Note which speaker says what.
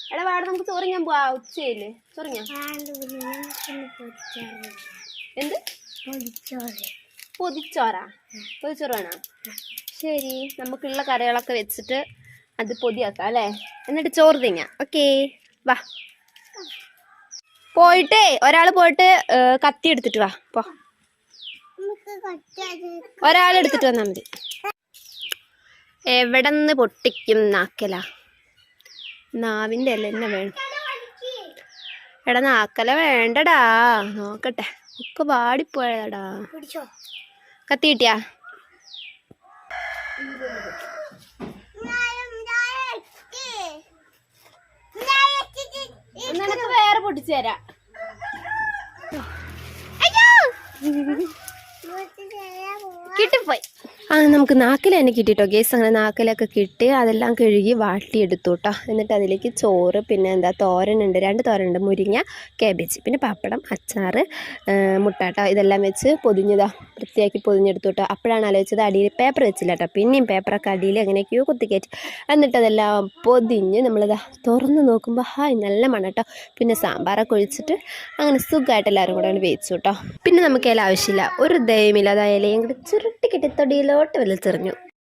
Speaker 1: എടാ വാട നമുക്ക് ചോറിങ്ങാൻ പോവാ ഉച്ചയില്ലേ ചോറിങ്ങാൻ എന്ത് പൊതിച്ചോറാ പൊതിച്ചോറ് വേണോ ശരി നമുക്കുള്ള കറികളൊക്കെ വെച്ചിട്ട് അത് പൊതിയാക്കാം അല്ലേ എന്നിട്ട് ചോറ് തിങ്ങാം ഓക്കേ വാ പോയിട്ടേ ഒരാൾ പോയിട്ട് കത്തി എടുത്തിട്ട് വാ പോ ഒരാളെടുത്തിട്ട് വന്നാൽ മതി എവിടെ നിന്ന് പൊട്ടിക്കും നാക്കല നാവിൻ്റെ അല്ല എന്നെ വേണം എടാ നാക്കല വേണ്ടടാ നോക്കട്ടെ ഒക്കെ വാടിപ്പോയടാ കത്തി കിട്ടിയാ നിനക്ക് വേറെ പൊട്ടിച്ചു തരാം കിട്ടിപ്പോയി നമുക്ക് നാക്കില തന്നെ കിട്ടിട്ടോ ഗേസ് അങ്ങനെ നാക്കിലൊക്കെ കിട്ടി അതെല്ലാം കഴുകി വാട്ടിയെടുത്തു കേട്ടോ എന്നിട്ട് അതിലേക്ക് ചോറ് പിന്നെ എന്താ തോരനുണ്ട് 2 തോരനുണ്ട് മുരിങ്ങ കാബേജ് പിന്നെ പപ്പടം അച്ചാറ് മുട്ടാട്ടോ ഇതെല്ലാം വെച്ച് പൊതിഞ്ഞതാ വൃത്തിയാക്കി പൊതിഞ്ഞെടുത്തു കേട്ടോ അപ്പോഴാണ് ആലോചിച്ചത് അടിയിൽ പേപ്പർ വെച്ചില്ല കേട്ടോ പിന്നെയും പേപ്പറൊക്കെ അടിയിൽ എങ്ങനെയൊക്കെയോ കുത്തിക്കയറ്റി എന്നിട്ട് അതെല്ലാം പൊതിഞ്ഞ് നമ്മളിതാ തുറന്ന് നോക്കുമ്പോൾ ഹായ് നല്ല മണം കേട്ടോ പിന്നെ സാമ്പാറൊക്കെ ഒഴിച്ചിട്ട് അങ്ങനെ സുഖമായിട്ട് എല്ലാവരും കൂടെ വേവിച്ചു കേട്ടോ പിന്നെ നമുക്ക് ഇല ആവശ്യമില്ല ഒരു ദയമില്ല അത് ഇലയും കൂടി ചുരുട്ടി കിട്ടി തൊടിയിലോട്ട് വലിച്ചെറിഞ്ഞു